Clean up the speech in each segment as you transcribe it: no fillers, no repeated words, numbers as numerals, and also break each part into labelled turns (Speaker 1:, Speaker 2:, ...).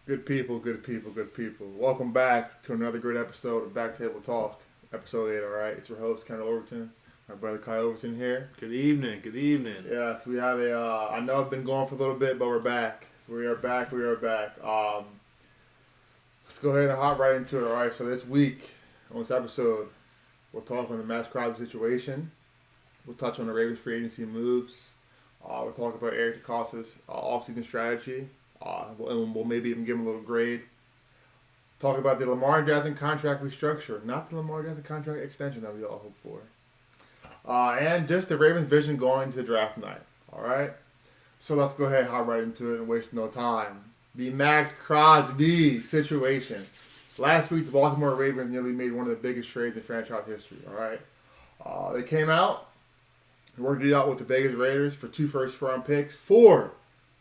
Speaker 1: Good people, good people, good people. Welcome back to another great episode of BackTable Talk, episode 8, alright? It's your host, Kyndell Overton. My brother Khai Overton here.
Speaker 2: Good evening, good evening.
Speaker 1: Yes, we have I know I've been gone for a little bit, but we're back. We are back. Let's go ahead and hop right into it, alright? So this week, on this episode, we'll talk on the Maxx Crosby situation. We'll touch on the Ravens free agency moves. We'll talk about Eric DeCosta's offseason strategy. And we'll maybe even give him a little grade. Talk about the Lamar Jackson contract restructure, not the Lamar Jackson contract extension that we all hope for. And just the Ravens' vision going to draft night. All right? So let's go ahead and hop right into it and waste no time. The Maxx Crosby situation. Last week, the Baltimore Ravens nearly made one of the biggest trades in franchise history. All right? They came out, worked it out with the Vegas Raiders for 2 first-round picks, 4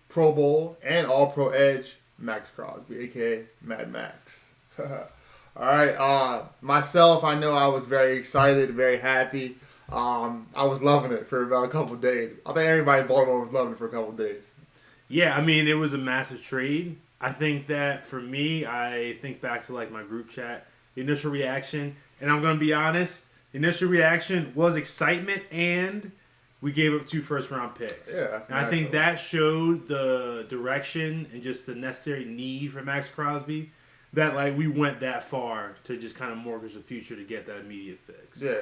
Speaker 1: Pro Bowl and All-Pro Edge Maxx Crosby, a.k.a. Mad Max. All right. Myself, I know I was very excited, very happy. I was loving it for about a couple of days. I think everybody in Baltimore was loving it for a couple of days.
Speaker 2: Yeah, I mean, it was a massive trade. I think that for me, I think back to like my group chat, the initial reaction, and I'm going to be honest, the initial reaction was excitement and we gave up 2 first-round picks.
Speaker 1: Yeah, that's
Speaker 2: and I think that showed the direction and just the necessary need for Maxx Crosby that, like, we went that far to just kind of mortgage the future to get that immediate fix.
Speaker 1: Yeah,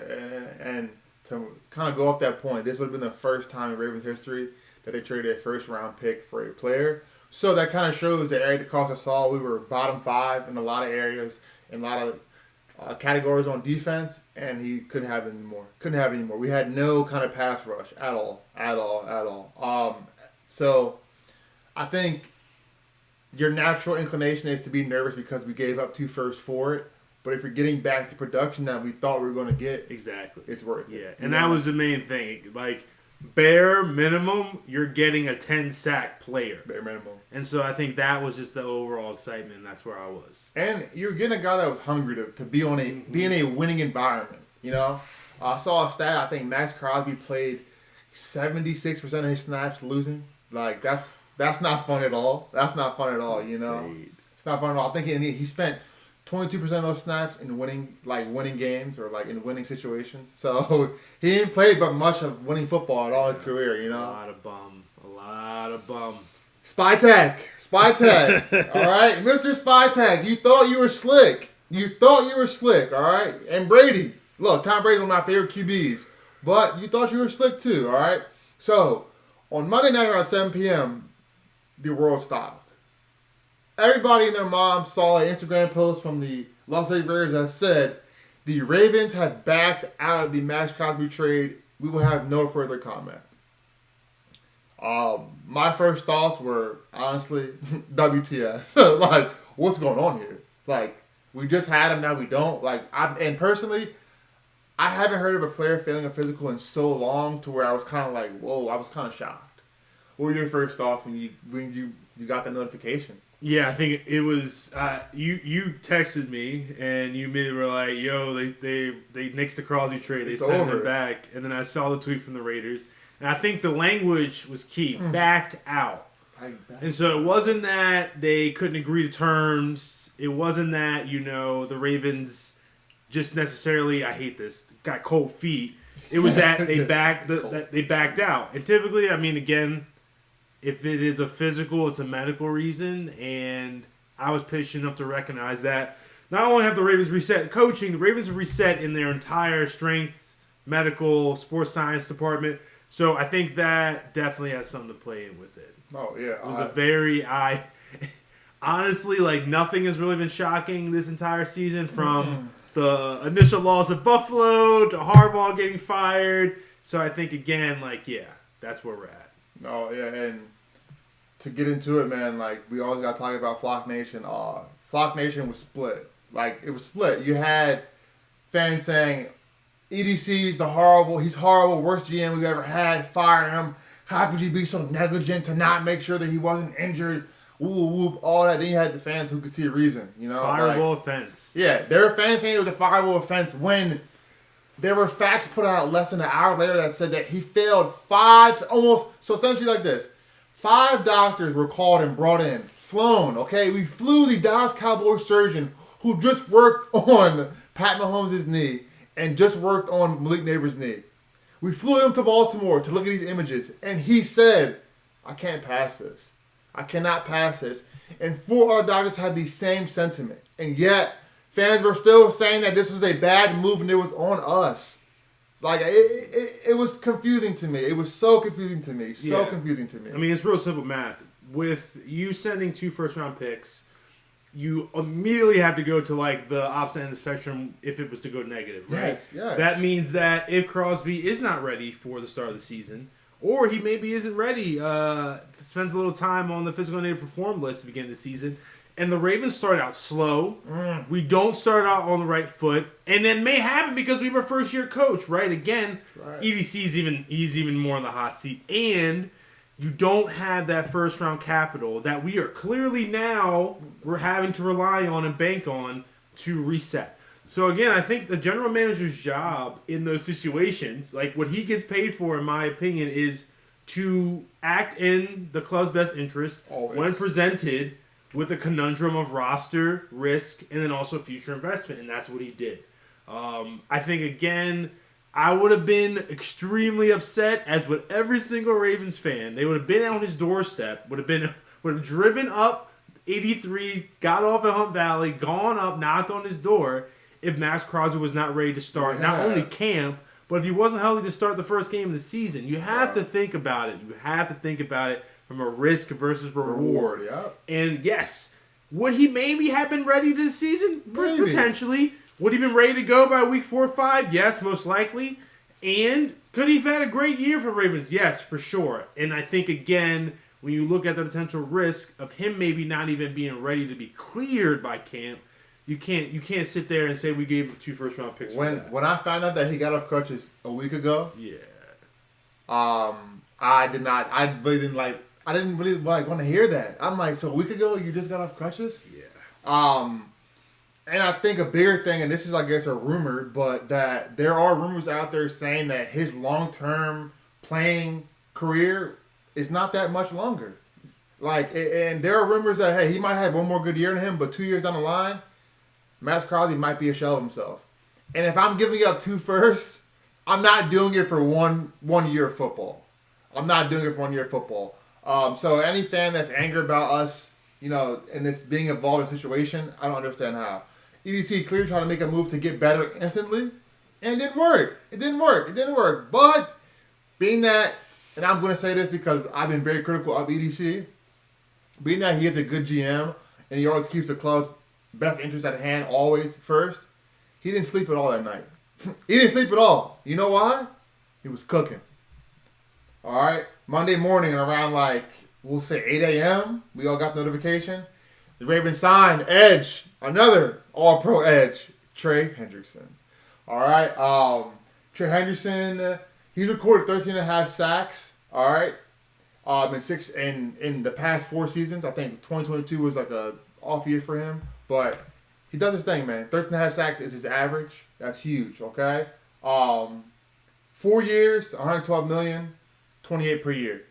Speaker 1: and to kind of go off that point, this would have been the first time in Ravens history that they traded a first-round pick for a player. So that kind of shows that Eric DeCosta saw we were bottom 5 in a lot of areas, in a lot of categories on defense, and he couldn't have it anymore. We had no kind of pass rush at all. So I think your natural inclination is to be nervous because we gave up 2 firsts for it. But if you're getting back to production that we thought we were going to get,
Speaker 2: exactly,
Speaker 1: it's worth it.
Speaker 2: Yeah, and that was the main thing. Like, bare minimum, you're getting a 10-sack player.
Speaker 1: Bare minimum.
Speaker 2: And so I think that was just the overall excitement, and that's where I was.
Speaker 1: And you're getting a guy that was hungry to be on be in a winning environment. You know, I saw a stat. I think Maxx Crosby played 76% of his snaps losing. Like that's not fun at all. That's not fun at all. You know, it's not fun at all. I think he spent 22% of those snaps in winning games or like in winning situations. So he didn't play but much of winning football at all his career. You know,
Speaker 2: a lot of bum.
Speaker 1: Spy tech. All right, Mr. Spy Tech. You thought you were slick. All right, and Brady. Look, Tom Brady's one of my favorite QBs, but you thought you were slick too. All right. So on Monday night around 7 p.m., the world stopped. Everybody and their mom saw an Instagram post from the Las Vegas Raiders that said the Ravens had backed out of the Maxx Crosby trade. We will have no further comment. My first thoughts were, honestly, WTF. Like, what's going on here? Like, we just had him, now we don't. Like, personally, I haven't heard of a player failing a physical in so long to where I was kind of like, whoa, I was kind of shocked. What were your first thoughts when you got the notification?
Speaker 2: Yeah, I think it was you texted me and you immediately were like, "Yo, they nixed the Crosby trade. They sent him back." And then I saw the tweet from the Raiders, and I think the language was key. Backed out. And so it wasn't that they couldn't agree to terms. It wasn't that the Ravens just necessarily, I hate this, got cold feet. It was that they backed out. And typically, I mean, again, if it is a physical, it's a medical reason, and I was patient enough to recognize that not only have the Ravens reset coaching, the Ravens have reset in their entire strength, medical, sports science department. So I think that definitely has something to play in with it.
Speaker 1: Oh, yeah.
Speaker 2: It was honestly, like, nothing has really been shocking this entire season from the initial loss of Buffalo to Harbaugh getting fired. So I think, again, like, yeah, that's where we're at.
Speaker 1: Oh, yeah, and to get into it, man, like, we always got to talk about Flock Nation. Flock Nation was split. Like, it was split. You had fans saying, EDC's he's horrible, worst GM we've ever had, fire him. How could you be so negligent to not make sure that he wasn't injured? Whoop, all that. Then you had the fans who could see a reason,
Speaker 2: Fireable offense.
Speaker 1: Yeah, there were fans saying it was a fireable offense when there were facts put out less than an hour later that said that he failed 5, so essentially like this. 5 doctors were called and brought in flown, okay? We flew the Dallas Cowboys surgeon who just worked on Pat Mahomes' knee and just worked on Malik Neighbors' knee. We flew him to Baltimore to look at these images, and he said, I can't pass this. I cannot pass this. And 4 other doctors had the same sentiment. And yet, fans were still saying that this was a bad move and it was on us. Like, it was confusing to me. It was so confusing to me. So confusing to me.
Speaker 2: I mean, it's real simple math. With you sending 2 first-round picks, you immediately have to go to, like, the opposite end of the spectrum if it was to go negative, right?
Speaker 1: Yes.
Speaker 2: That means that if Crosby is not ready for the start of the season, or he maybe isn't ready, spends a little time on the physical need to perform list at the beginning of the season, and the Ravens start out slow, we don't start out on the right foot, and it may happen because we have a first-year coach, right? Again, EDC's he's even more in the hot seat, and you don't have that first-round capital that we are clearly now we're having to rely on and bank on to reset. So again, I think the general manager's job in those situations, like what he gets paid for, in my opinion, is to act in the club's best interest when presented with a conundrum of roster, risk, and then also future investment, and that's what he did. I think, again, I would have been extremely upset, as would every single Ravens fan. They would have been on his doorstep, would have driven up 83, got off at Hunt Valley, gone up, knocked on his door, if Maxx Crosby was not ready to start not only camp, but if he wasn't healthy to start the first game of the season. You have to think about it. You have to think about it from a risk versus reward. And yes, would he maybe have been ready this season? Maybe. Potentially. Would he have been ready to go by week 4 or 5? Yes, most likely. And could he have had a great year for Ravens? Yes, for sure. And I think, again, when you look at the potential risk of him maybe not even being ready to be cleared by camp, you can't sit there and say we gave him 2 first-round picks.
Speaker 1: When I found out that he got off crutches a week ago, I didn't really want to hear that. I'm like, so a week ago you just got off crutches? Yeah. And I think a bigger thing, and this is, I guess, a rumor, but that there are rumors out there saying that his long-term playing career is not that much longer. Like, and there are rumors that, hey, he might have one more good year in him, but 2 years down the line, Maxx Crosby might be a shell of himself. And if I'm giving up 2 firsts, I'm not doing it for one year of football. I'm not doing it for 1 year of football. So any fan that's angry about us, in this being involved in a situation, I don't understand how. EDC clearly tried to make a move to get better instantly, and it didn't work. It didn't work. But being that, and I'm going to say this because I've been very critical of EDC, being that he is a good GM and he always keeps the club's best interest at hand always first, he didn't sleep at all that night. He didn't sleep at all. You know why? He was cooking. All right? Monday morning around we'll say 8 a.m., we all got notification. The Ravens signed Edge, another all-pro Edge, Trey Hendrickson. All right? Trey Hendrickson, he's recorded 13.5 sacks. All right? In the past 4 seasons. I think 2022 was like a off year for him. But he does his thing, man. 13.5 sacks is his average. That's huge, okay? 4 years, $112 million, $28 per year.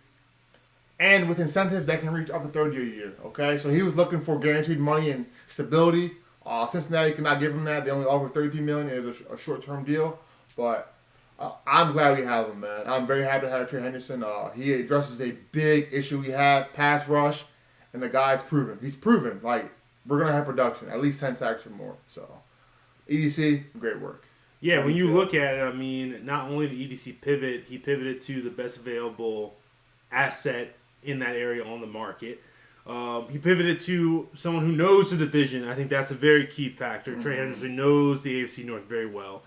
Speaker 1: And with incentives that can reach up to third year, okay? So he was looking for guaranteed money and stability. Cincinnati could not give him that. They only offered $33 million. It was a short-term deal. But I'm glad we have him, man. I'm very happy to have Trey Henderson. He addresses a big issue we have, pass rush, and the guy's proven. He's proven, we're going to have production, at least 10 sacks or more. So, EDC, great work.
Speaker 2: Yeah, when you look at it, I mean, not only did EDC pivot, he pivoted to the best available asset in that area on the market. He pivoted to someone who knows the division. I think that's a very key factor. Trey Hendrickson knows the AFC North very well.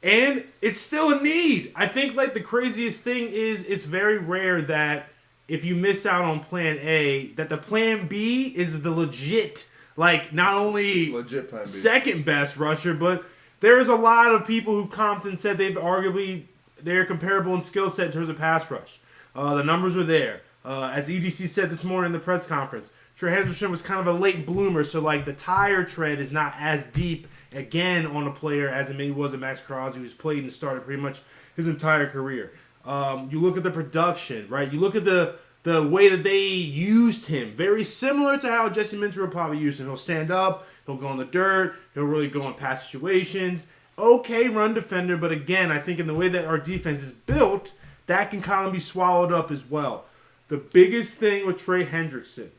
Speaker 2: And it's still a need. I think, the craziest thing is it's very rare that if you miss out on plan A, that the plan B is the legit, not only
Speaker 1: legit plan B.
Speaker 2: Second best rusher, but there's a lot of people who've comped and said they're comparable in skill set in terms of pass rush. The numbers are there. As EDC said this morning in the press conference, Trey Hendrickson was kind of a late bloomer, so the tire tread is not as deep again on a player as it maybe was a Maxx Crosby, who's played and started pretty much his entire career. You look at the production, right? You look at the the way that they used him, very similar to how Jesse Minter will probably use him. He'll stand up, he'll go in the dirt, he'll really go in pass situations. Okay, run defender, but again, I think in the way that our defense is built, that can kind of be swallowed up as well. The biggest thing with Trey Hendrickson,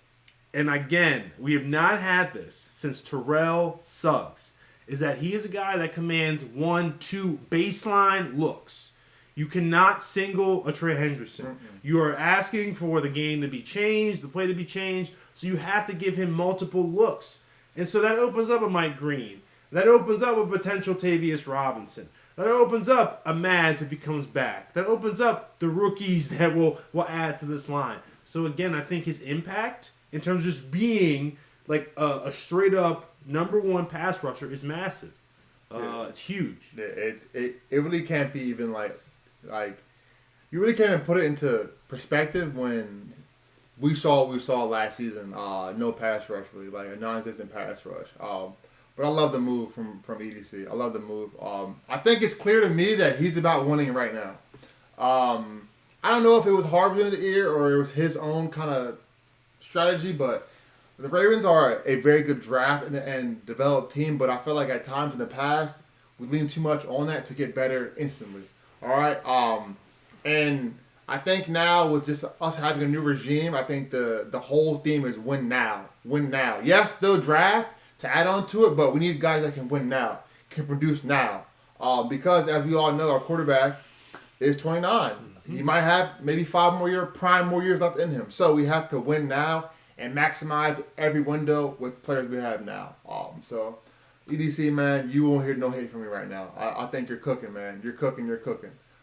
Speaker 2: and again, we have not had this since Terrell Suggs, is that he is a guy that commands 1-2 baseline looks. You cannot single a Trey Hendrickson. Mm-hmm. You are asking for the game to be changed, the play to be changed, so you have to give him multiple looks. And so that opens up a Mike Green. That opens up a potential Tavius Robinson. That opens up a Mads if he comes back. That opens up the rookies that will add to this line. So again, I think his impact in terms of just being like a straight up number one pass rusher is massive. It's huge.
Speaker 1: Yeah, it really can't be even like you really can't even put it into perspective when we saw what we saw last season. No pass rush really, like a non-existent pass rush. But I love the move from EDC. I love the move. I think it's clear to me that he's about winning right now. I don't know if it was Harbin in the ear or it was his own kind of strategy, but the Ravens are a very good draft and developed team, but I feel like at times in the past, we leaned too much on that to get better instantly. All right? And I think now with just us having a new regime, I think the whole theme is win now. Win now. Yes, they'll draft to add on to it, but we need guys that can win now, can produce now. Because as we all know, our quarterback is 29. Mm-hmm. He might have maybe 5 more years left in him. So we have to win now and maximize every window with players we have now. So EDC, man, you won't hear no hate from me right now. I think you're cooking, man. You're cooking, dog.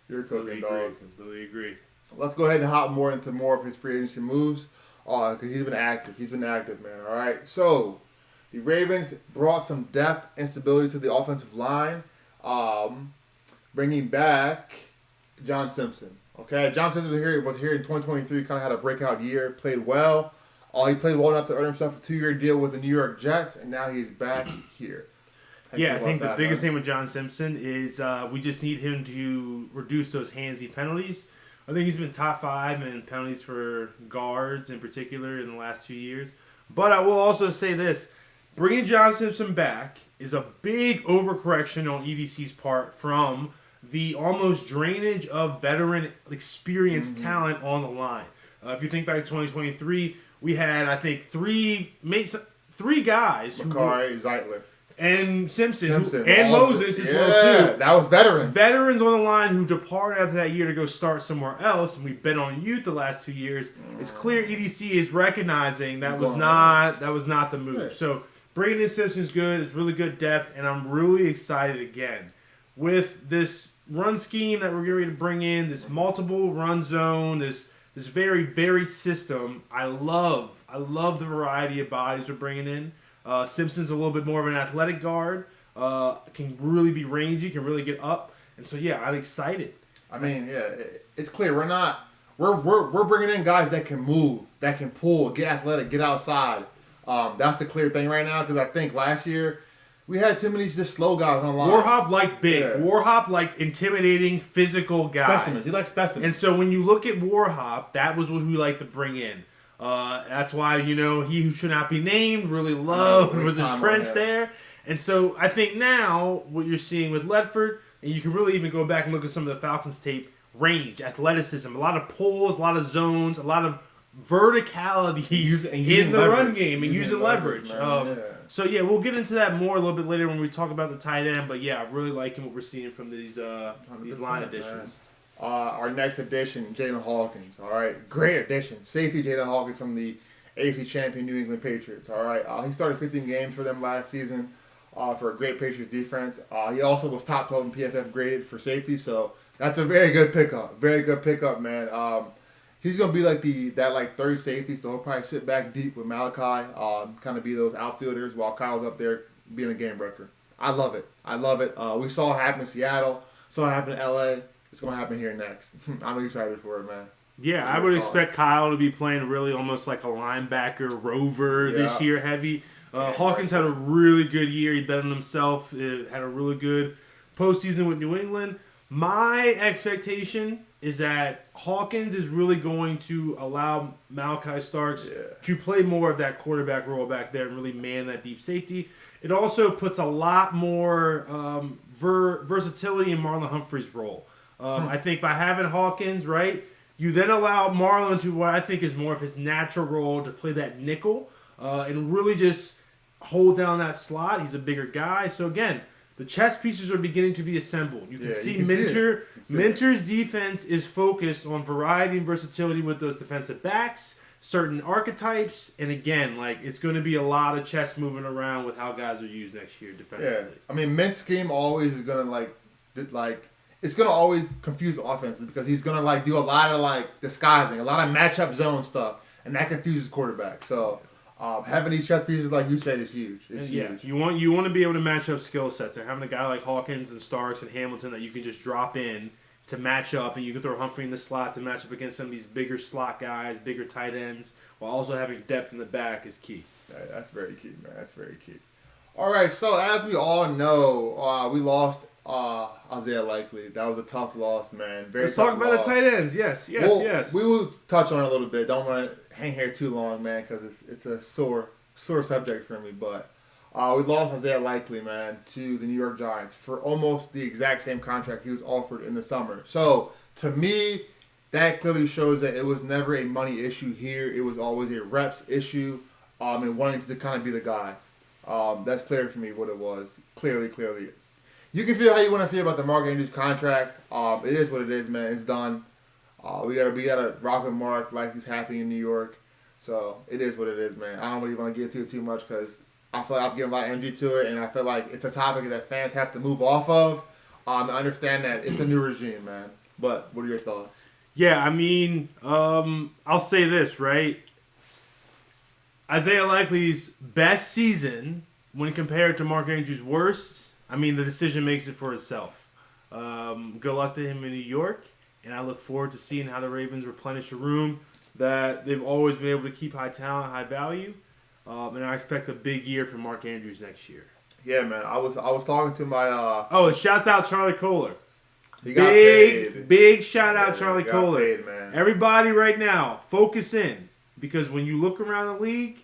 Speaker 2: Completely agree.
Speaker 1: Let's go ahead and hop more into more of his free agency moves because he's been active. He's been active, man. All right. So the Ravens brought some depth and stability to the offensive line, bringing back John Simpson. Okay, John Simpson was here in 2023, kind of had a breakout year, played well. He played well enough to earn himself a 2-year deal with the New York Jets, and now he's back here.
Speaker 2: I think the biggest thing with John Simpson is we just need him to reduce those handsy penalties. I think he's been top 5 in penalties for guards in particular in the last 2 years. But I will also say this. Bringing John Simpson back is a big overcorrection on EDC's part from the almost drainage of veteran experienced talent on the line. If you think back to 2023, we had, I think, three guys.
Speaker 1: Makari, Zeitler.
Speaker 2: And Simpson and Moses as well, too.
Speaker 1: That was veterans.
Speaker 2: Veterans on the line who departed after that year to go start somewhere else. And we've been on youth the last 2 years. It's clear EDC is recognizing that was not the move. Right. So bringing in Simpson is good. It's really good depth. And I'm really excited again with this run scheme that we're getting ready to bring in, this multiple run zone, this very varied system. I love the variety of bodies we're bringing in. Simpson's a little bit more of an athletic guard. Can really be rangy, can really get up, and so I'm excited.
Speaker 1: I mean, it's clear we're bringing in guys that can move, that can pull, get athletic, get outside. That's the clear thing right now because I think last year we had too many just slow guys on the line.
Speaker 2: Warhop liked big. Yeah. Warhop liked intimidating physical guys.
Speaker 1: Specimens. He liked specimens.
Speaker 2: And so when you look at Warhop, that was what we liked to bring in. That's why, he who should not be named really loved was entrenched there. And so I think now what you're seeing with Ledford, and you can really even go back and look at some of the Falcons tape, range, athleticism, a lot of pulls, a lot of zones, a lot of verticality in the run game and using leverage. So we'll get into that more a little bit later when we talk about the tight end. But I'm really liking what we're seeing from these line additions.
Speaker 1: Our next addition, Jalen Hawkins. All right, great addition. Safety Jalen Hawkins from the AFC champion New England Patriots. All right, he started 15 games for them last season for a great Patriots defense. He also was top 12 in PFF graded for safety, so that's a very good pickup. Very good pickup, man. He's gonna be like that third safety, so he'll probably sit back deep with Malachi, kind of be those outfielders while Kyle's up there being a game breaker. I love it. We saw it happen in Seattle, saw it happen in LA. It's gonna happen here next. I'm excited for it, man.
Speaker 2: Yeah, I would expect Kyle to be playing really almost like a linebacker rover this year, heavy. Hawkins had a really good year. He bet on himself. Had a really good postseason with New England. My expectation is that Hawkins is really going to allow Malachi Starks to play more of that quarterback role back there and really man that deep safety. It also puts a lot more versatility in Marlon Humphrey's role. I think by having Hawkins, right, you then allow Marlon to what I think is more of his natural role to play that nickel and really just hold down that slot. He's a bigger guy. So, again, the chess pieces are beginning to be assembled. You can see Minter's defense is focused on variety and versatility with those defensive backs, certain archetypes, and again, like it's going to be a lot of chess moving around with how guys are used next year defensively.
Speaker 1: Yeah, I mean, Mint's scheme always is going to it's going to always confuse offenses because he's going to do a lot of disguising, a lot of matchup zone stuff, and that confuses quarterback. So. Having these chess pieces, like you said, is huge. It's huge.
Speaker 2: You want to be able to match up skill sets, and having a guy like Hawkins and Starks and Hamilton that you can just drop in to match up, and you can throw Humphrey in the slot to match up against some of these bigger slot guys, bigger tight ends, while also having depth in the back is key.
Speaker 1: That's very key, man. That's very key. All right, so as we all know, we lost Isaiah Likely. That was a tough loss, man.
Speaker 2: Let's talk about the tight ends. Yes.
Speaker 1: We will touch on it a little bit. Don't want to hang here too long, man, because it's a sore subject for me. But we lost Isaiah Likely, man, to the New York Giants for almost the exact same contract he was offered in the summer. So to me, that clearly shows that it was never a money issue here. It was always a reps issue, and wanting to kind of be the guy. That's clear for me what it was. Clearly is. You can feel how you want to feel about the Mark Andrews contract. It is what it is, man. It's done. We gotta rock with Mark like he's happy in New York. So it is what it is, man. I don't really want to get to it too much because I feel like I've given a lot of energy to it, and I feel like it's a topic that fans have to move off of. I understand that it's a new regime, man. But what are your thoughts?
Speaker 2: Yeah, I mean, I'll say this, right? Isaiah Likely's best season, when compared to Mark Andrews' worst, I mean, the decision makes it for itself. Good luck to him in New York, and I look forward to seeing how the Ravens replenish a room that they've always been able to keep high talent, high value, and I expect a big year from Mark Andrews next year.
Speaker 1: Yeah, man. I was talking to my.
Speaker 2: And shout out Charlie Kohler.
Speaker 1: He got paid.
Speaker 2: Big shout out Charlie Kohler.
Speaker 1: Paid, man.
Speaker 2: Everybody right now, focus in. Because when you look around the league,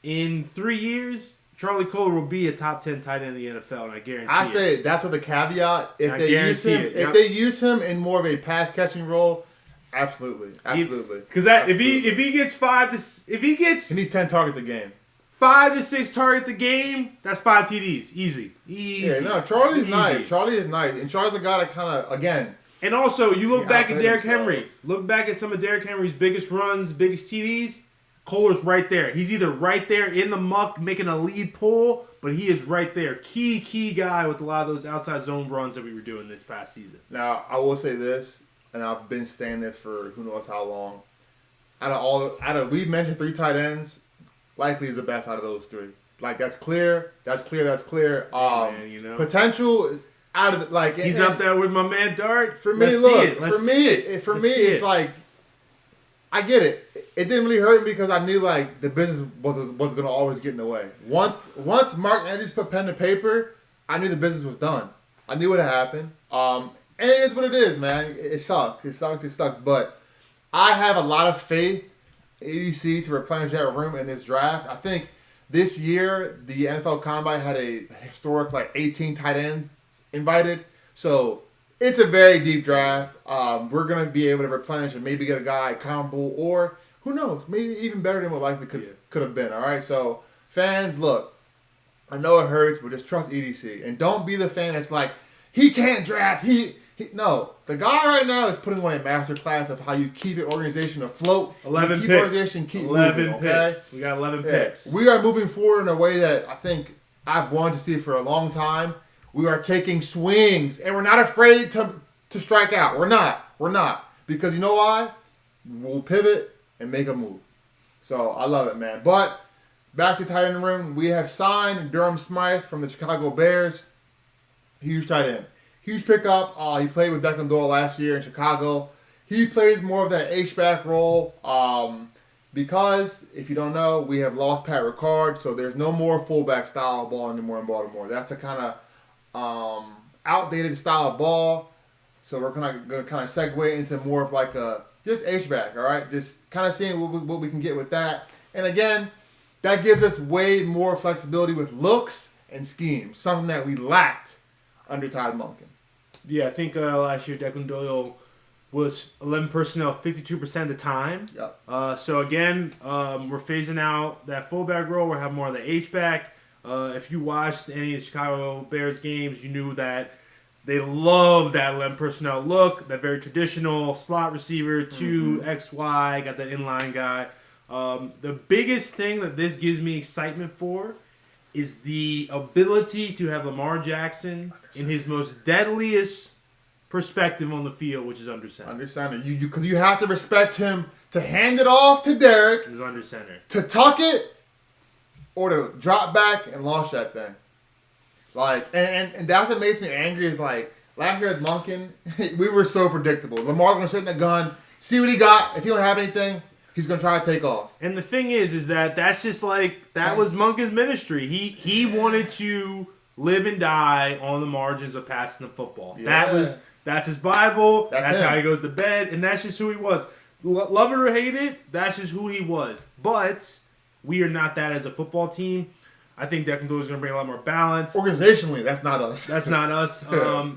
Speaker 2: in 3 years, Charlie Kohler will be a top 10 tight end in the NFL, and I guarantee
Speaker 1: I say that's with a caveat. If they use him in more of a pass catching role, absolutely.
Speaker 2: Because if he gets
Speaker 1: he needs 10 targets a game.
Speaker 2: 5 to 6 targets a game, that's 5 TDs. Easy.
Speaker 1: Yeah, no, Charlie's nice. Charlie is nice. And Charlie's a guy that kind of, again.
Speaker 2: And also, you look back at Derrick Henry. Look back at some of Derrick Henry's biggest runs, biggest TDs. Kohler's right there. He's either right there in the muck making a lead pull, but he is right there. Key guy with a lot of those outside zone runs that we were doing this past season.
Speaker 1: Now, I will say this, and I've been saying this for who knows how long. We mentioned 3 tight ends. Likely is the best out of those 3. That's clear.
Speaker 2: Man,
Speaker 1: Potential is out of
Speaker 2: he's up there with my man Dart.
Speaker 1: For me, it's like I get it. It didn't really hurt me because I knew the business was gonna always get in the way. Once Mark Andrews put pen to paper, I knew the business was done. I knew what had happened. And it is what it is, man. It sucks. It sucks. But I have a lot of faith. ADC to replenish that room in this draft. I think this year the NFL Combine had a historic 18 tight ends invited. So it's a very deep draft. We're going to be able to replenish and maybe get a guy comparable or who knows, maybe even better than what likely could have been. All right. So fans, look, I know it hurts, but just trust EDC and don't be the fan that's like he can't draft. No, the guy right now is putting on a master class of how you keep an organization afloat.
Speaker 2: 11
Speaker 1: keep
Speaker 2: picks.
Speaker 1: Organization keep
Speaker 2: 11
Speaker 1: moving,
Speaker 2: picks.
Speaker 1: okay?
Speaker 2: We got 11 picks.
Speaker 1: We are moving forward in a way that I think I've wanted to see for a long time. We are taking swings, and we're not afraid to strike out. We're not. Because you know why? We'll pivot and make a move. So I love it, man. But back to tight end room, we have signed Durham Smythe from the Chicago Bears. Huge tight end. Huge pickup. He played with Declan Doyle last year in Chicago. He plays more of that H-back role because, if you don't know, we have lost Pat Ricard, so there's no more fullback style of ball anymore in Baltimore. That's a kind of outdated style of ball. So we're going to kind of segue into more of like a just H-back, all right? Just kind of seeing what we can get with that. And again, that gives us way more flexibility with looks and schemes, something that we lacked under Todd Monken.
Speaker 2: Yeah, I think last year Declan Doyle was 11 personnel 52% of the time.
Speaker 1: Yep.
Speaker 2: So again, we're phasing out that fullback role. We're having more of the H-back. If you watched any of the Chicago Bears games, you knew that they love that 11 personnel look, that very traditional slot receiver, 2 XY, got the inline guy. The biggest thing that this gives me excitement for is the ability to have Lamar Jackson in his most deadliest perspective on the field, which is under center.
Speaker 1: Under center. Because you have to respect him to hand it off to Derek.
Speaker 2: He's under center.
Speaker 1: To tuck it or to drop back and launch that thing. Like, and that's what makes me angry is like, last year at Monken, we were so predictable. Lamar going to sit in the gun, see what he got. If he don't have anything, he's going to try to take off.
Speaker 2: And the thing is that that's just like, that was Monken's ministry. He wanted to live and die on the margins of passing the football.
Speaker 1: Yeah.
Speaker 2: That's his Bible. That's
Speaker 1: him.
Speaker 2: how he goes to bed. And that's just who he was. Love it or hate it, that's just who he was. But we are not that as a football team. I think Declan Doyle is going to bring a lot more balance.
Speaker 1: Organizationally, that's not us.
Speaker 2: That's not us.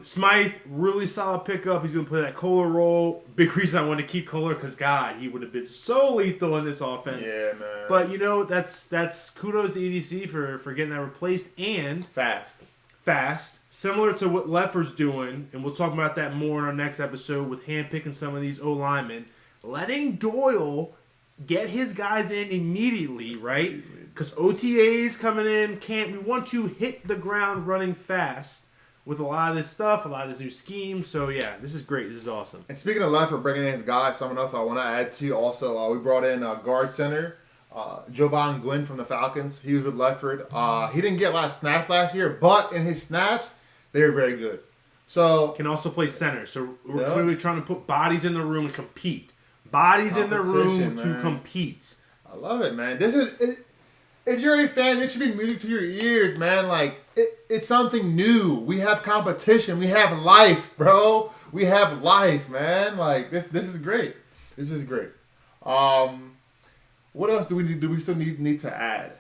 Speaker 2: Smythe, really solid pickup. He's going to play that Kohler role. Big reason I want to keep Kohler because, God, he would have been so lethal in this offense.
Speaker 1: Yeah, man.
Speaker 2: But, you know, that's kudos to EDC for getting that replaced and fast. Similar to what Leffer's doing, and we'll talk about that more in our next episode with handpicking some of these O-linemen. Letting Doyle get his guys in immediately, right? Because OTA's coming in, we want to hit the ground running fast with a lot of this stuff, a lot of this new scheme. So, yeah, this is great. This is awesome.
Speaker 1: And speaking of Leffer, bringing in his guy, someone else I want to add to also, we brought in guard center, Jovan Gwynn from the Falcons. He was with Lefford. He didn't get a lot of snaps last year, but in his snaps, they were very good. So
Speaker 2: can also play center. So we're clearly trying to put bodies in the room and compete. Bodies in the room to compete.
Speaker 1: I love it, man. This is... If you're a fan, this should be music to your ears, man. Like, it's something new. We have competition. We have life, bro. We have life, man. Like, this is great. This is great. What else do we need? Do we still need to add?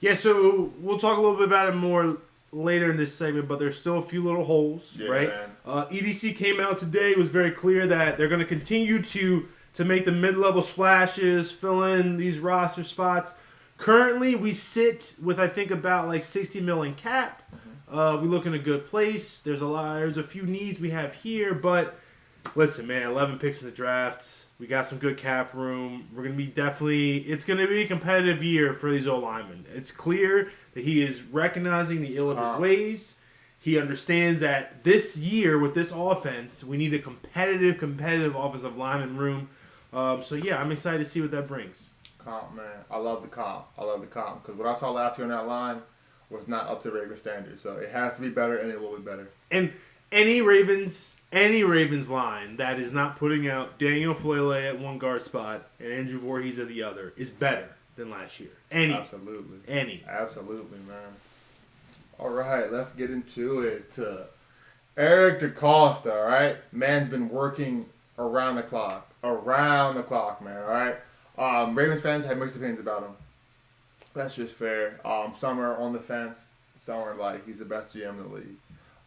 Speaker 2: Yeah, so we'll talk a little bit about it more later in this segment, but there's still a few little holes, right? EDC came out today. It was very clear that they're going to continue to make the mid-level splashes, fill in these roster spots. Currently, we sit with, I think, about like $60 million cap. We look in a good place. There's a few needs we have here, but listen, man, 11 picks in the draft. We got some good cap room. We're going to be it's going to be a competitive year for these old linemen. It's clear that he is recognizing the ill of his ways. He understands that this year with this offense, we need a competitive offensive lineman room. So, yeah, I'm excited to see what that brings.
Speaker 1: Comp, man. I love the comp. Because what I saw last year on that line was not up to Ravens standards. So it has to be better, and it will be better.
Speaker 2: And any Ravens line that is not putting out Daniel Falele at one guard spot and Andrew Voorhees at the other is better than last year.
Speaker 1: Absolutely, man. All right, let's get into it. Eric DeCosta, all right? Man's been working around the clock, man, all right? Ravens fans have mixed opinions about him. That's just fair. Some are on the fence. Some are like, he's the best GM in the league.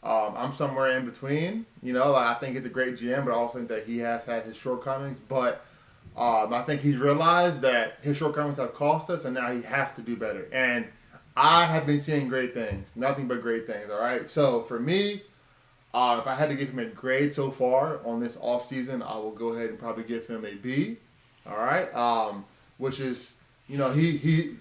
Speaker 1: I'm somewhere in between. You know, like, I think he's a great GM, but I also think that he has had his shortcomings. But I think he's realized that his shortcomings have cost us, and now he has to do better. And I have been seeing great things. Nothing but great things, all right? So, for me, if I had to give him a grade so far on this offseason, I will go ahead and probably give him a B. All right, which is, you know, he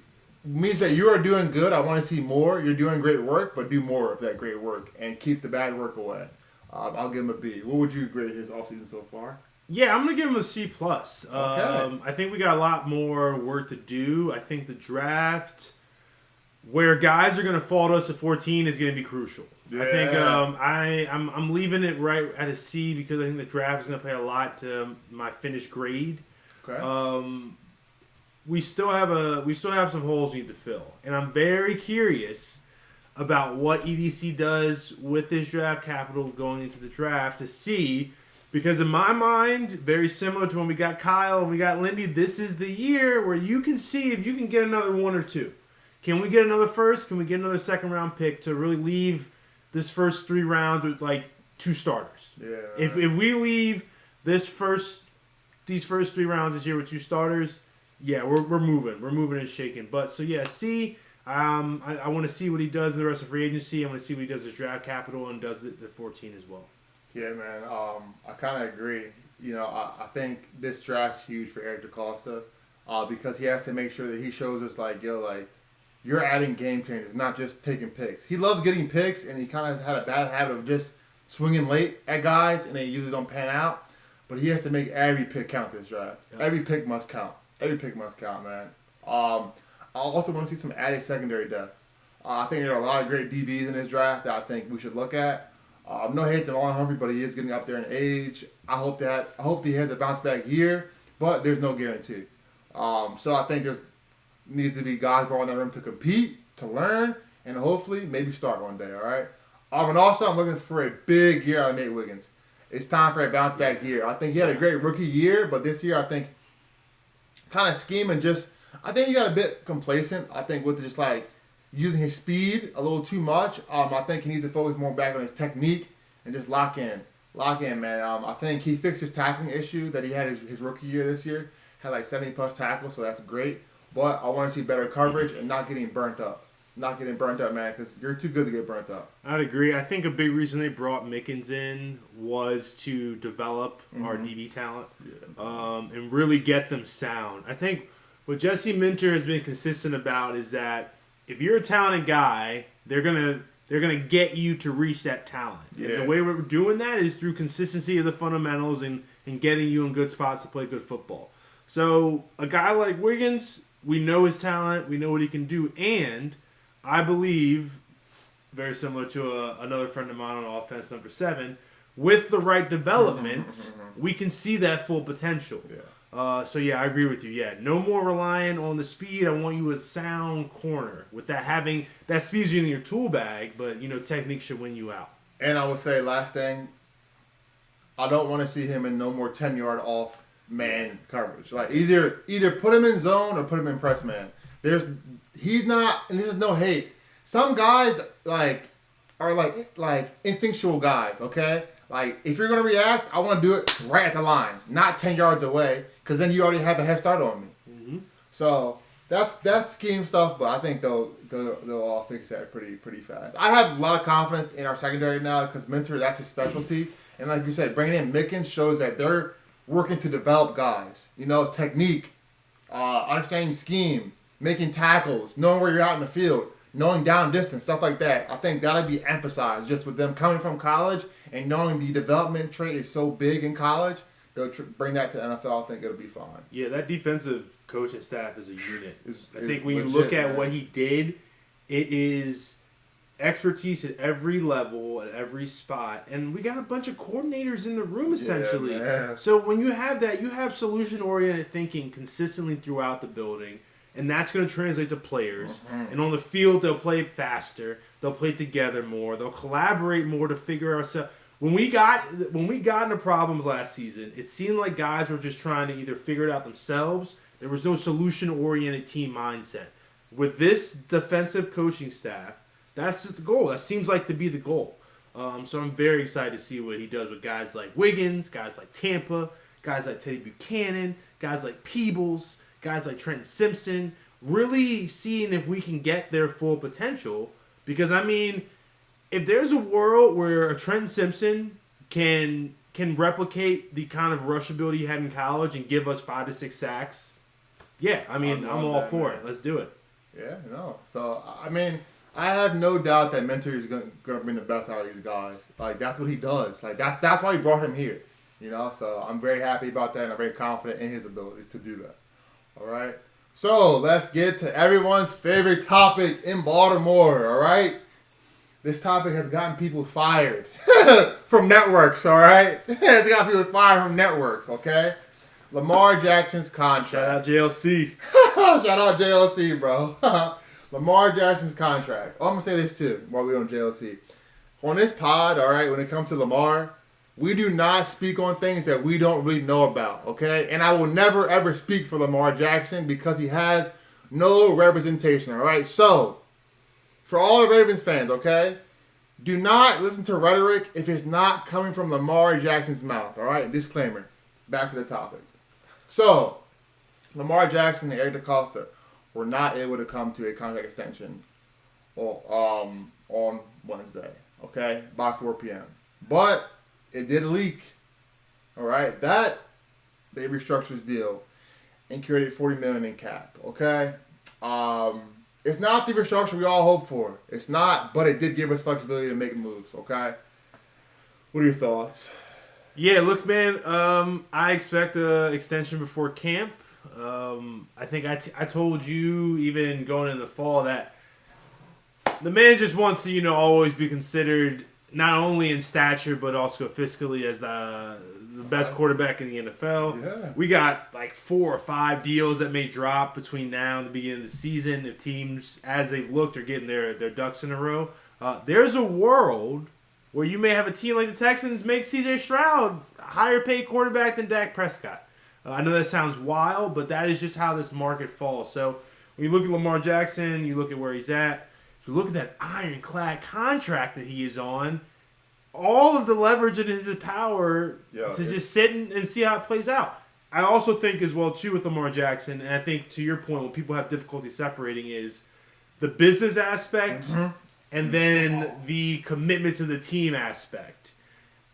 Speaker 1: means that you are doing good. I want to see more. You're doing great work, but do more of that great work and keep the bad work away. I'll give him a B. What would you grade his offseason so far?
Speaker 2: Yeah, I'm gonna give him a C+. Okay. I think we got a lot more work to do. I think the draft, where guys are gonna fall to us at 14, is gonna be crucial. Yeah. I think I'm leaving it right at a C because I think the draft is gonna play a lot to my finished grade. Okay. We still have some holes we need to fill, and I'm very curious about what EDC does with this draft capital going into the draft to see, because in my mind, very similar to when we got Kyle and we got Lindy, this is the year where you can see if you can get another one or two. Can we get another first? Can we get another second round pick to really leave this first 3 rounds with like 2 starters?
Speaker 1: Yeah.
Speaker 2: If we leave these first 3 rounds this year with 2 starters, yeah, we're moving. We're moving and shaking. But so yeah, I want to see what he does in the rest of free agency. I want to see what he does with draft capital and does it at 14 as well.
Speaker 1: Yeah, man. I kind of agree. You know, I think this draft's huge for Eric DeCosta because he has to make sure that he shows us like, yo, like, you're adding game changers, not just taking picks. He loves getting picks, and he kind of has had a bad habit of just swinging late at guys, and they usually don't pan out. But he has to make every pick count this draft. Yep. Every pick must count. Every pick must count, man. I also want to see some added secondary depth. I think there are a lot of great DBs in this draft that I think we should look at. No hate to Marlon Humphrey, but he is getting up there in age. I hope he has a bounce back year, but there's no guarantee. So I think there's needs to be guys going in that room to compete, to learn, and hopefully maybe start one day, all right? And also, I'm looking for a big year out of Nate Wiggins. It's time for a bounce-back year. I think he had a great rookie year, but this year I think kind of scheme and just – I think he got a bit complacent. I think with just like using his speed a little too much. I think he needs to focus more back on his technique and just lock in. Lock in, man. I think he fixed his tackling issue that he had his rookie year this year. Had like 70-plus tackles, so that's great. But I want to see better coverage and not getting burnt up. Not getting burnt up, man, because you're too good to get burnt up.
Speaker 2: I'd agree. I think a big reason they brought Mickens in was to develop our DB talent and really get them sound. I think what Jesse Minter has been consistent about is that if you're a talented guy, they're gonna get you to reach that talent. Yeah. And the way we're doing that is through consistency of the fundamentals and getting you in good spots to play good football. So a guy like Wiggins, we know his talent, we know what he can do, and I believe, very similar to another friend of mine on offense, number 7, with the right development, we can see that full potential. Yeah. So yeah, I agree with you. Yeah, no more relying on the speed. I want you a sound corner with that speed's in your tool bag, but technique should win you out.
Speaker 1: And I would say last thing, I don't want to see him in no more 10-yard off man coverage. Like either put him in zone or put him in press man. He's not, and this is no hate. Some guys are like instinctual guys, okay? Like if you're gonna react, I want to do it right at the line, not 10 yards away, because then you already have a head start on me. Mm-hmm. So that's scheme stuff, but I think they'll all fix that pretty fast. I have a lot of confidence in our secondary now because Minter, that's his specialty, and like you said, bringing in Mickens shows that they're working to develop guys. Technique, understanding scheme, making tackles, knowing where you're out in the field, knowing down distance, stuff like that. I think that'll be emphasized just with them coming from college and knowing the development trait is so big in college. They'll bring that to the NFL. I think it'll be fine.
Speaker 2: Yeah, that defensive coaching staff is a unit. I think when you look at what he did, it is expertise at every level, at every spot. And we got a bunch of coordinators in the room, essentially.
Speaker 1: Yeah,
Speaker 2: so when you have that, you have solution-oriented thinking consistently throughout the building. And that's going to translate to players. Mm-hmm. And on the field, they'll play faster. They'll play together more. They'll collaborate more to figure ourselves. When we got into problems last season, it seemed like guys were just trying to either figure it out themselves. There was no solution-oriented team mindset. With this defensive coaching staff, that's just the goal. That seems like to be the goal. So I'm very excited to see what he does with guys like Wiggins, guys like Tampa, guys like Teddy Buchanan, guys like Peebles, guys like Trent Simpson, really seeing if we can get their full potential. Because, if there's a world where a Trent Simpson can replicate the kind of rush ability he had in college and give us 5 to 6 sacks, yeah, I'm all for it. Let's do it.
Speaker 1: Yeah, no. So, I have no doubt that Minter is going to bring the best out of these guys. Like, that's what he does. Like, that's why he brought him here. So I'm very happy about that, and I'm very confident in his abilities to do that. All right? So, let's get to everyone's favorite topic in Baltimore, all right? This topic has gotten people fired from networks, all right? It's got people fired from networks, okay? Lamar Jackson's contract.
Speaker 2: Shout out JLC.
Speaker 1: Shout out JLC, bro. Lamar Jackson's contract. I'm going to say this too while we're on JLC. On this pod, all right, when it comes to Lamar, we do not speak on things that we don't really know about, okay? And I will never, ever speak for Lamar Jackson because he has no representation, all right? So, for all the Ravens fans, okay, do not listen to rhetoric if it's not coming from Lamar Jackson's mouth, all right? Disclaimer. Back to the topic. So, Lamar Jackson and Eric DeCosta were not able to come to a contract extension on Wednesday, okay, by 4 p.m. But it did leak, all right? That, they restructured his deal and created $40 million in cap, okay? It's not the restructure we all hope for. It's not, but it did give us flexibility to make moves, okay? What are your thoughts?
Speaker 2: Yeah, look, man, I expect an extension before camp. I think I told you even going in the fall that the man just wants to, always be considered not only in stature but also fiscally as the best quarterback in the NFL.
Speaker 1: Yeah.
Speaker 2: We got like 4 or 5 deals that may drop between now and the beginning of the season if teams, as they've looked, are getting their ducks in a row. There's a world where you may have a team like the Texans make C.J. Stroud a higher paid quarterback than Dak Prescott. I know that sounds wild, but that is just how this market falls. So when you look at Lamar Jackson, you look at where he's at, you look at that ironclad contract that he is on, all of the leverage in his power to just sit and see how it plays out. I also think as well, too, with Lamar Jackson, and I think to your point, what people have difficulty separating is the business aspect and then the commitment to the team aspect.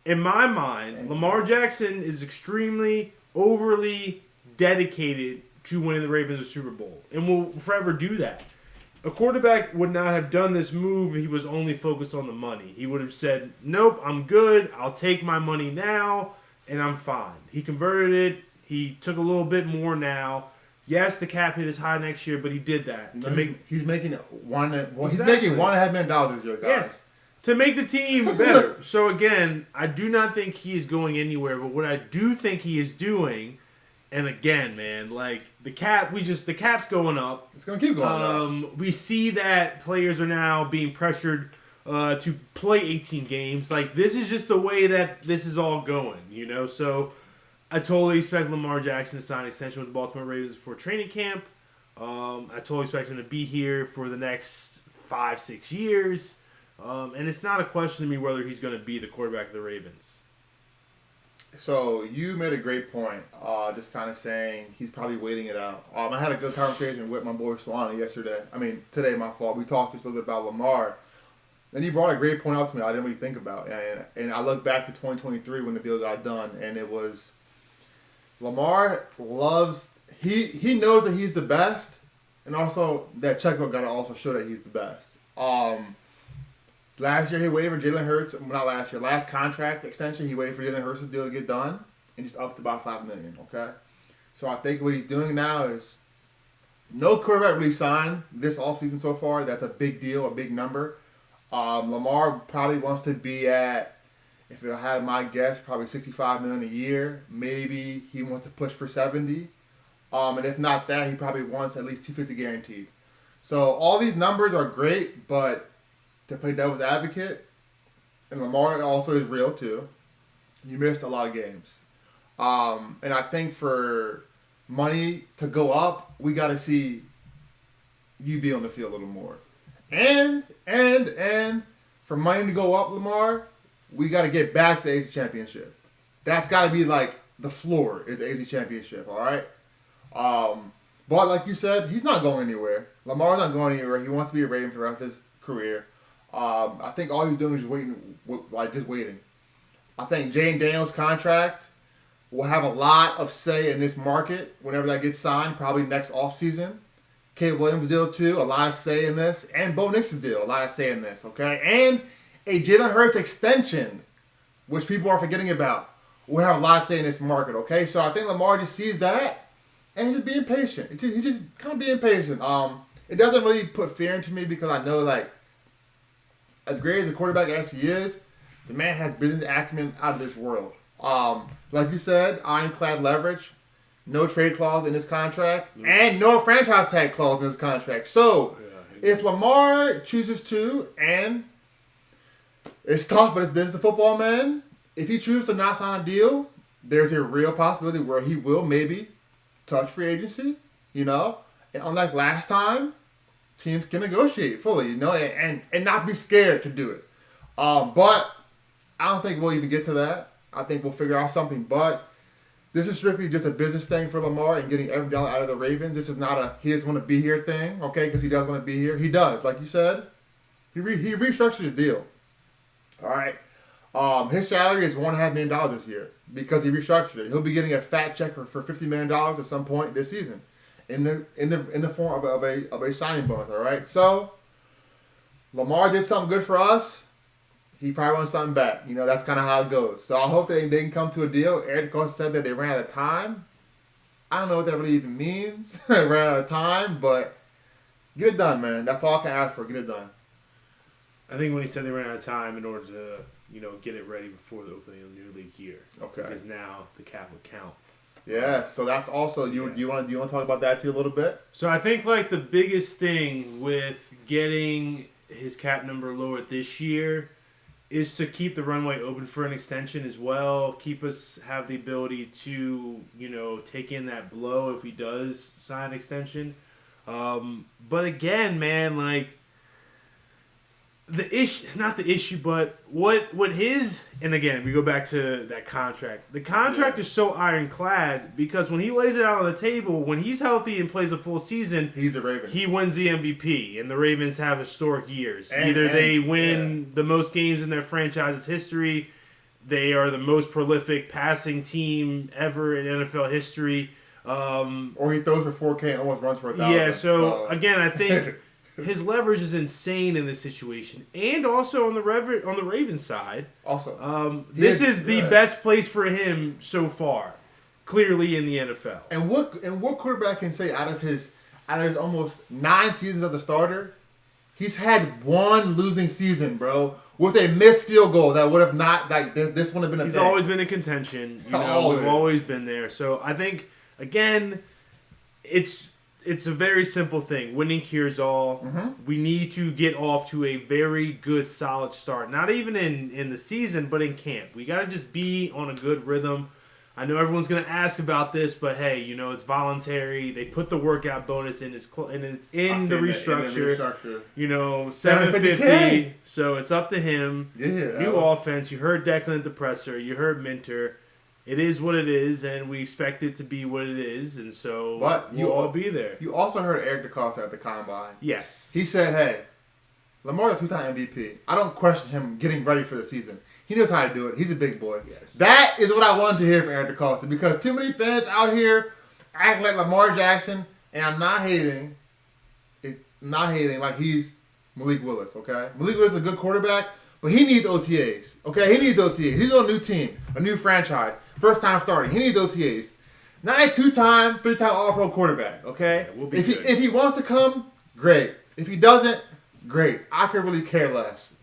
Speaker 2: In my mind, Lamar Jackson is extremely overly dedicated to winning the Ravens a Super Bowl and will forever do that. A quarterback would not have done this move if he was only focused on the money. He would have said, nope, I'm good. I'll take my money now, and I'm fine. He converted it. He took a little bit more now. Yes, the cap hit is high next year, but he did that.
Speaker 1: He's making $1.5 million this year, guys. Yes,
Speaker 2: to make the team better. So, again, I do not think he is going anywhere, but what I do think he is doing, and again, man, like the cap's going up.
Speaker 1: It's going to keep going up.
Speaker 2: We see that players are now being pressured to play 18 games. Like, this is just the way that this is all going, So, I totally expect Lamar Jackson to sign an extension with the Baltimore Ravens before training camp. I totally expect him to be here for the next 5-6 years. And it's not a question to me whether he's going to be the quarterback of the Ravens.
Speaker 1: So you made a great point, just kind of saying he's probably waiting it out. I had a good conversation with my boy Swanee today, my fault. We talked just a little bit about Lamar. And he brought a great point up to me I didn't really think about. And I look back to 2023 when the deal got done, and it was Lamar loves – he knows that he's the best, and also that checkbook got to also show that he's the best. Last year, he waited for Jalen Hurts. Not last year. Last contract extension, he waited for Jalen Hurts' deal to get done and just upped about $5 million, okay? So I think what he's doing now is no quarterback really signed this offseason so far. That's a big deal, a big number. Lamar probably wants to be at, if I had my guess, probably $65 million a year. Maybe he wants to push for $70. And if not that, he probably wants at least $250 guaranteed. So all these numbers are great, but to play devil's advocate, and Lamar also is real too, you missed a lot of games. And I think for money to go up, we got to see you be on the field a little more. And for money to go up, Lamar, we got to get back to the AFC Championship. That's got to be like the floor is the AFC Championship, all right? But like you said, he's not going anywhere. Lamar's not going anywhere. He wants to be a Raven for the rest of his career. I think all he's doing is just waiting. I think Jane Daniels' contract will have a lot of say in this market whenever that gets signed, probably next offseason. Caleb Williams' deal, too, a lot of say in this. And Bo Nix's deal, a lot of say in this, okay? And a Jalen Hurts extension, which people are forgetting about, will have a lot of say in this market, okay? So I think Lamar just sees that, and he's just being patient. He's just kind of being patient. It doesn't really put fear into me because I know, like, as great as a quarterback as he is, the man has business acumen out of this world. Like you said, ironclad leverage, no trade clause in his contract, and no franchise tag clause in his contract. So, If Lamar chooses to, and it's tough, but it's business to football, man. If he chooses to not sign a deal, there's a real possibility where he will maybe touch free agency, And unlike last time, teams can negotiate fully, and not be scared to do it. But I don't think we'll even get to that. I think we'll figure out something. But this is strictly just a business thing for Lamar and getting every dollar out of the Ravens. This is not a he doesn't want to be here thing, okay? Because he does want to be here. He does, like you said. He restructured his deal. All right. His salary is $1.5 million this year because he restructured it. He'll be getting a fat check for $50 million at some point this season, in the form of a signing bonus. All right. So Lamar did something good for us. He probably wants something back. That's kind of how it goes. So I hope they can come to a deal. Eric DeCosta said that they ran out of time. I don't know what that really even means. They ran out of time, but get it done, man. That's all I can ask for. Get it done.
Speaker 2: I think when he said they ran out of time in order to, get it ready before the opening of the new league year.
Speaker 1: Okay.
Speaker 2: Because now the cap would count.
Speaker 1: Yeah, so that's also do you want to talk about that too a little bit?
Speaker 2: So I think the biggest thing with getting his cap number lowered this year is to keep the runway open for an extension as well. Keep us have the ability to, take in that blow if he does sign an extension. But again, man, the issue, not the issue, but what his, and again, we go back to that contract. The contract is so ironclad because when he lays it out on the table, when he's healthy and plays a full season,
Speaker 1: he's the Ravens.
Speaker 2: He wins the MVP, and the Ravens have historic years. Either they win the most games in their franchise's history, they are the most prolific passing team ever in NFL history.
Speaker 1: Or he throws for 4K and almost runs for 1,000.
Speaker 2: Yeah, so again, I think his leverage is insane in this situation, and also on the Ravens side.
Speaker 1: Also,
Speaker 2: this is the best place for him so far, clearly in the NFL.
Speaker 1: And what quarterback can say out of his almost 9 seasons as a starter, he's had one losing season, bro, with a missed field goal that would have not this would have been a.
Speaker 2: He's always been in contention. We've always been there. So I think again, It's a very simple thing. Winning cures all.
Speaker 1: Mm-hmm.
Speaker 2: We need to get off to a very good, solid start. Not even in the season, but in camp. We got to just be on a good rhythm. I know everyone's going to ask about this, but hey, it's voluntary. They put the workout bonus in the restructure. $750. So it's up to him.
Speaker 1: Yeah.
Speaker 2: New offense. You heard Declan at the presser. You heard Minter. It is what it is, and we expect it to be what it is, and so we'll all be there.
Speaker 1: You also heard Eric DeCosta at the Combine.
Speaker 2: Yes.
Speaker 1: He said, hey, Lamar's a 2-time MVP. I don't question him getting ready for the season. He knows how to do it. He's a big boy.
Speaker 2: Yes.
Speaker 1: That is what I wanted to hear from Eric DeCosta, because too many fans out here act like Lamar Jackson, and I'm not hating. It's not hating like he's Malik Willis, okay? Malik Willis is a good quarterback, but he needs OTAs, okay? He needs OTAs. He's on a new team, a new franchise. First time starting. He needs OTAs. Not a 2-time, 3-time All-Pro quarterback, okay?
Speaker 2: Yeah, we'll be
Speaker 1: if he wants to come, great. If he doesn't, great. I could really care less.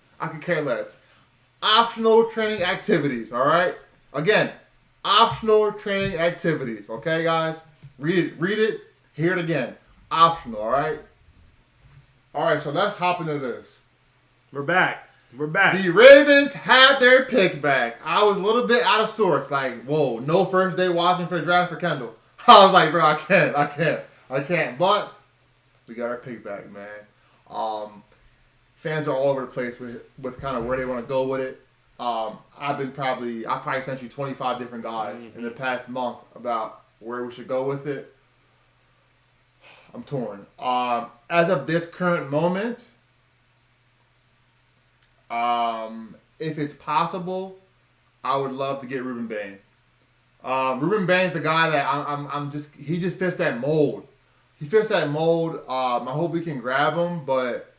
Speaker 1: Optional training activities, all right? Again, optional training activities, okay, guys? Read it, hear it again. Optional, all right? All right, so let's hop into this.
Speaker 2: We're back.
Speaker 1: The Ravens had their pick back. I was a little bit out of sorts. Like, whoa, no first day watching for the draft for Kyndell. I was like, bro, I can't. But we got our pick back, man. Fans are all over the place with kind of where they want to go with it. I probably sent you 25 different guys in the past month about where we should go with it. I'm torn. As of this current moment, if it's possible, I would love to get Ruben Bain. Ruben Bain's the guy that he just fits that mold. He fits that mold. I hope we can grab him, but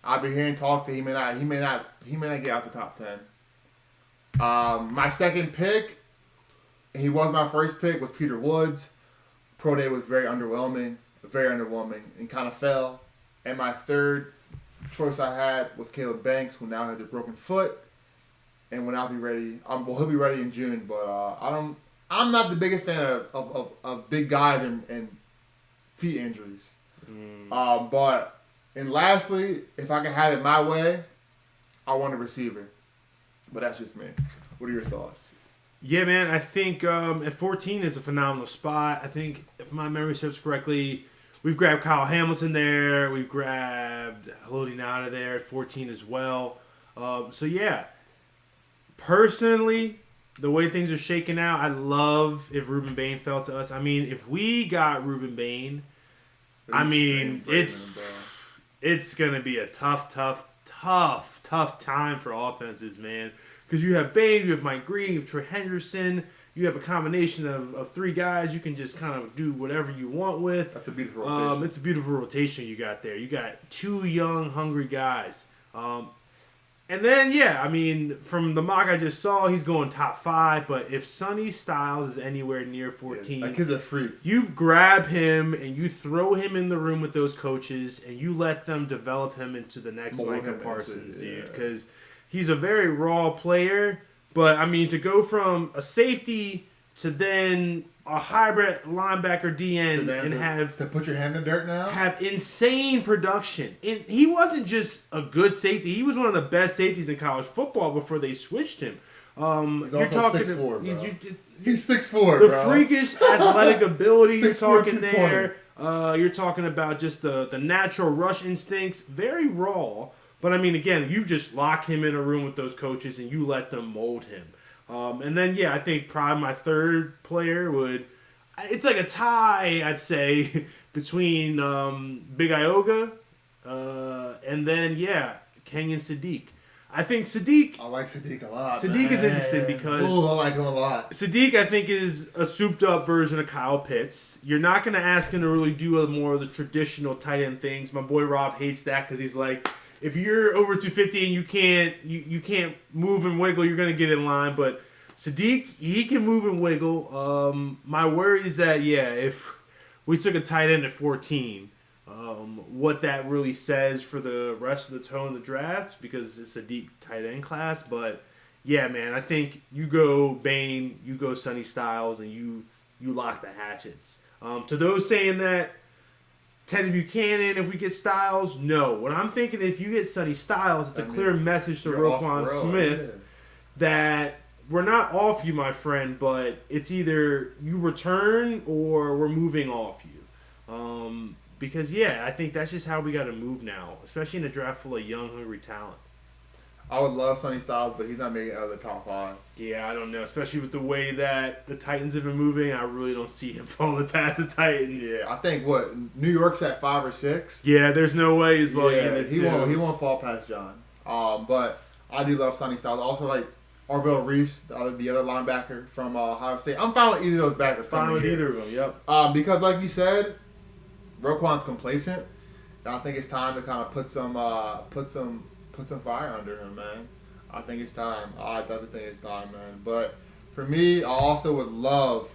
Speaker 1: I've been hearing talk that he may not get out the top 10. My second pick, and he was my first pick, was Peter Woods. Pro Day was very underwhelming, and kind of fell. And my third choice I had was Caleb Banks, who now has a broken foot, and will now be ready. He'll be ready in June, but I'm not the biggest fan of big guys and feet injuries. But And lastly, if I can have it my way, I want a receiver. But that's just me. What are your thoughts?
Speaker 2: Yeah, man, I think at 14 is a phenomenal spot. I think, if my memory serves correctly, we've grabbed Kyle Hamilton there. We've grabbed Haloti Ngata there at 14 as well. So, yeah, personally, the way things are shaking out, I love if Ruben Bain fell to us. I mean, if we got Ruben Bain, I mean, it's going to be a tough time for offenses, man. Because you have Bain, you have Mike Green, you have Trey Hendrickson. You have a combination of three guys you can just kind of do whatever you want with.
Speaker 1: That's a beautiful rotation.
Speaker 2: It's a beautiful rotation you got there. You got two young, hungry guys. And then, yeah, I mean, from the mock I just saw, he's going top 5. But if Sonny Styles is anywhere near 14,
Speaker 1: that kid's a freak.
Speaker 2: You grab him and you throw him in the room with those coaches and you let them develop him into the next Micah Parsons, dude. Because he's a very raw player. But, I mean, to go from a safety to then a hybrid linebacker DN and have...
Speaker 1: To put your hand in the dirt now?
Speaker 2: Have insane production. And he wasn't just a good safety. He was one of the best safeties in college football before they switched him.
Speaker 1: He's also 6'4", bro. He's 6'4",
Speaker 2: the
Speaker 1: bro.
Speaker 2: Freakish athletic ability you're
Speaker 1: 6'4",
Speaker 2: talking there. You're talking about just the natural rush instincts. Very raw. But, I mean, again, you just lock him in a room with those coaches and you let them mold him. And then, yeah, I think probably my third player would... It's like a tie, I'd say, between Big Ioga and then, yeah, Kenyon Sadiq. I think Sadiq...
Speaker 1: I like Sadiq a lot,
Speaker 2: Sadiq is interesting because...
Speaker 1: Ooh, I like him a lot.
Speaker 2: Sadiq, I think, is a souped-up version of Kyle Pitts. You're not going to ask him to really do more of the traditional tight end things. My boy Rob hates that because he's like... If you're over 250 and you can't move and wiggle, you're gonna get in line. But Sadiq, he can move and wiggle. My worry is that if we took a tight end at 14, what that really says for the rest of the tone of the draft, because it's a deep tight end class. But yeah, man, I think you go Bain, you go Sonny Styles, and you lock the hatchets. To those saying that Teddy Buchanan, if we get Styles, no. What I'm thinking, if you get Sonny Styles, it's a clear message to Roquan Smith that we're not off you, my friend, but it's either you return or we're moving off you. Because, I think that's just how we got to move now, especially in a draft full of young, hungry talent.
Speaker 1: I would love Sonny Styles, but he's not making it out of the top 5.
Speaker 2: Yeah, I don't know. Especially with the way that the Titans have been moving, I really don't see him falling past the Titans.
Speaker 1: Yeah, I think, New York's at 5 or 6?
Speaker 2: Yeah, there's no way he's well
Speaker 1: he won't fall past John. But I do love Sonny Styles. I also like Arvell Reese, the other linebacker from Ohio State. I'm fine with either of those backers.
Speaker 2: Fine with either of them, yep.
Speaker 1: Because like you said, Roquan's complacent. And I think it's time to kind of put some fire under him, man. I think it's time. I definitely think it's time, man. But for me, I would love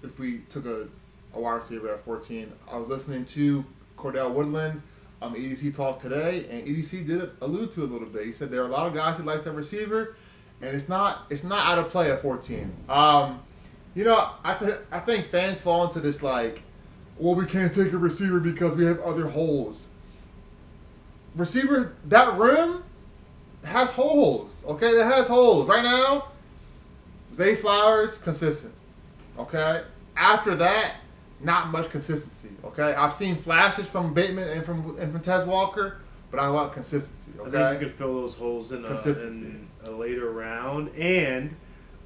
Speaker 1: if we took a wide receiver at 14. I was listening to Cordell Woodland EDC talk today, and EDC did allude to it a little bit. He said there are a lot of guys who like that receiver, and it's not out of play at 14. I think fans fall into this we can't take a receiver because we have other holes. Receiver, that rim has holes. Okay, that has holes. Right now, Zay Flowers, consistent. Okay? After that, not much consistency. Okay? I've seen flashes from Bateman and from Tez Walker, but I want consistency. Okay?
Speaker 2: I think you can fill those holes in a later round. And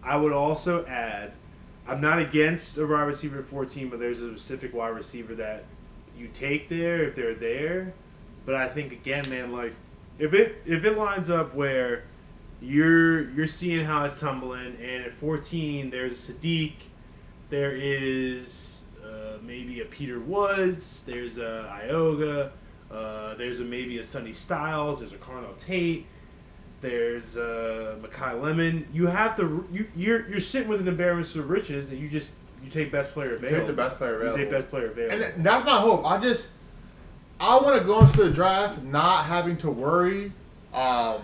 Speaker 2: I would also add, I'm not against a wide receiver at 14, but there's a specific wide receiver that you take there if they're there. But I think, again, man, if it lines up where you're seeing how it's tumbling, and at 14 there's Sadiq, there is maybe a Peter Woods, there's a Ioga, there's maybe a Sonny Styles, there's a Carnell Tate, there's Makai Lemon. You have to you're sitting with an embarrassment of riches, and you take best player available.
Speaker 1: Take the best player available.
Speaker 2: You take best player available.
Speaker 1: And that's my hope. I want to go into the draft not having to worry about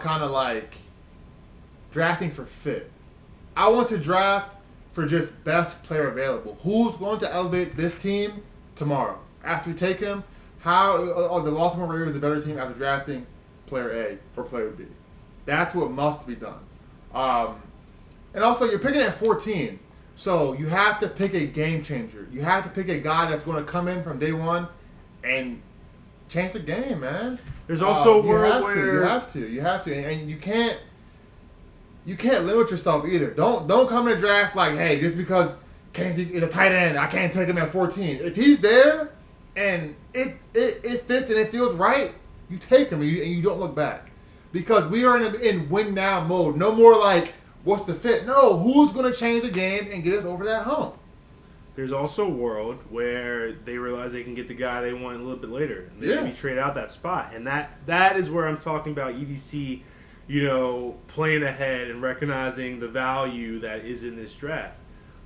Speaker 1: kind of drafting for fit. I want to draft for just best player available. Who's going to elevate this team tomorrow? After we take him, how the Baltimore Ravens a better team after drafting player A or player B. That's what must be done. And also, you're picking at 14. So you have to pick a game changer. You have to pick a guy that's going to come in from day one and change the game, man.
Speaker 2: There's also a world
Speaker 1: where you have to, and you can't limit yourself either. Don't come in the draft like, hey, just because Kennedy is a tight end, I can't take him at 14. If he's there and it fits and it feels right, you take him and you don't look back, because we are in win now mode. No more like, what's the fit? No, who's going to change the game and get us over that hump?
Speaker 2: There's also a world where they realize they can get the guy they want a little bit later. And they maybe trade out that spot. And that is where I'm talking about EDC, playing ahead and recognizing the value that is in this draft.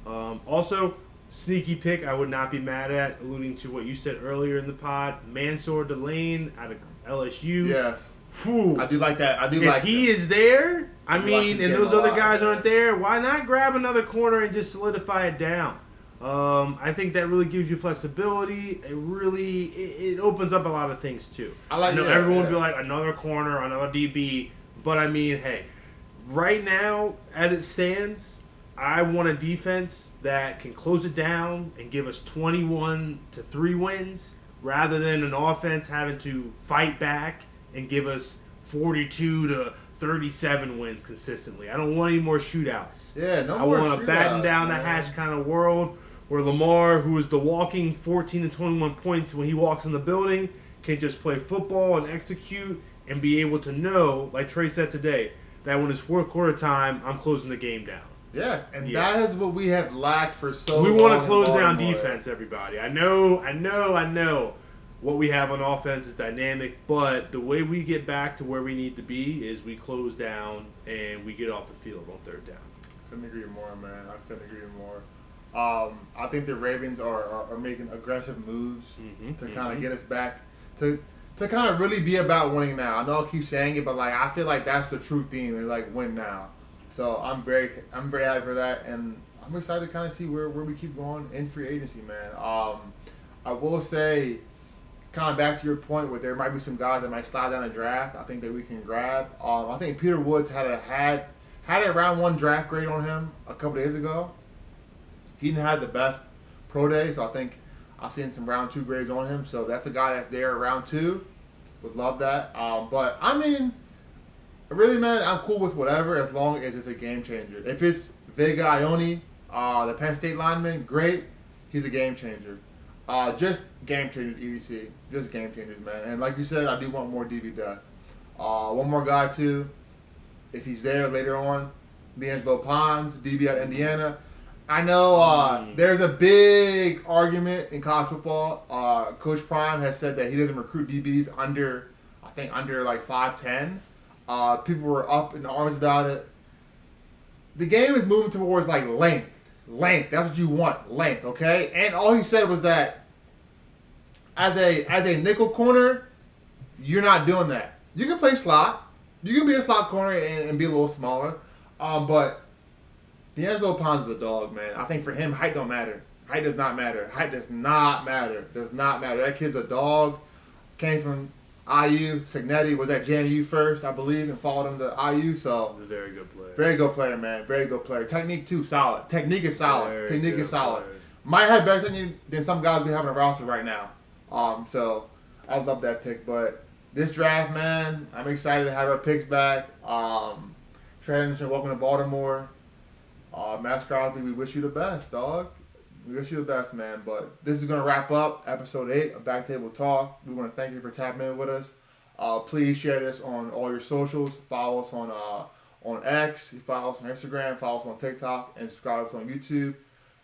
Speaker 2: Also, sneaky pick I would not be mad at, alluding to what you said earlier in the pod. Mansour Delane out of LSU.
Speaker 1: Yes.
Speaker 2: Whew.
Speaker 1: I do like that.
Speaker 2: If he is there, and those other guys aren't there, why not grab another corner and just solidify it down? I think that really gives you flexibility. It opens up a lot of things too. I know everyone would be like, another corner, another DB, but hey, right now as it stands, I want a defense that can close it down and give us 21-3 wins, rather than an offense having to fight back and give us 42-37 wins consistently. I don't want any more shootouts.
Speaker 1: Yeah, no more shootouts.
Speaker 2: I want a batten down the hatch kind of world where Lamar, who is the walking 14-21 points when he walks in the building, can just play football and execute and be able to know, like Trey said today, that when it's fourth quarter time, I'm closing the game down.
Speaker 1: Yes, and that is what we have lacked for so long.
Speaker 2: We want to close down defense, everybody. I know. What we have on offense is dynamic, but the way we get back to where we need to be is we close down and we get off the field on third down.
Speaker 1: Couldn't agree more, man. I couldn't agree more. I think the Ravens are making aggressive moves to kind of get us back to kind of really be about winning now. I know I keep saying it, but I feel like that's the true theme, is win now. So I'm very happy for that, and I'm excited to kind of see where we keep going in free agency, man. I will say, kind of back to your point, where there might be some guys that might slide down the draft, I think that we can grab. I think Peter Woods had a round 1 draft grade on him a couple days ago. He didn't have the best pro day, so I think I've seen some round 2 grades on him. So that's a guy that's there round 2. Would love that. But really, man, I'm cool with whatever as long as it's a game changer. If it's Vega Ione, the Penn State lineman, great. He's a game changer. Just game changers, EDC. Just game changers, man. And like you said, I do want more DB depth. One more guy, too, if he's there later on, D'Angelo Pons, DB out of Indiana. I know there's a big argument in college football. Coach Prime has said that he doesn't recruit DBs under 5'10". People were up in arms about it. The game is moving towards length. Length. That's what you want. Length, okay? And all he said was that as a nickel corner, you're not doing that. You can play slot. You can be a slot corner and be a little smaller. But D'Angelo Pons is a dog, man. I think for him, height don't matter. Height does not matter. Height does not matter. Does not matter. That kid's a dog. Came from IU. Signetti was at JMU first, I believe, and followed him to IU. So
Speaker 2: he's a very good player.
Speaker 1: Very good player, man. Very good player. Technique, too, solid. Technique is solid. Technique is solid. Might have better technique than some guys we have on the roster right now. So I love that pick. But this draft, man, I'm excited to have our picks back. Trey Hendrickson, welcome to Baltimore. Maxx Crosby, we wish you the best, dog. We wish you the best, man. But this is going to wrap up episode 8 of BackTable Talk. We want to thank you for tapping in with us. Please share this on all your socials. Follow us on X. Follow us on Instagram. Follow us on TikTok. And subscribe to us on YouTube.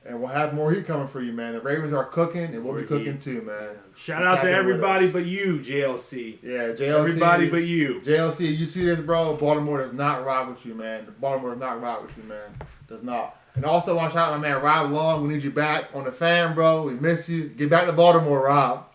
Speaker 1: And we'll have more heat coming for you, man. The Ravens are cooking, and we'll be cooking too, man.
Speaker 2: Shout out to everybody but you, JLC.
Speaker 1: Yeah, JLC.
Speaker 2: Everybody but you.
Speaker 1: JLC, you see this, bro? Baltimore does not ride with you, man. Baltimore does not ride with you, man. Does not. And also want to shout out my man Rob Long. We need you back on the fan, bro. We miss you. Get back to Baltimore, Rob.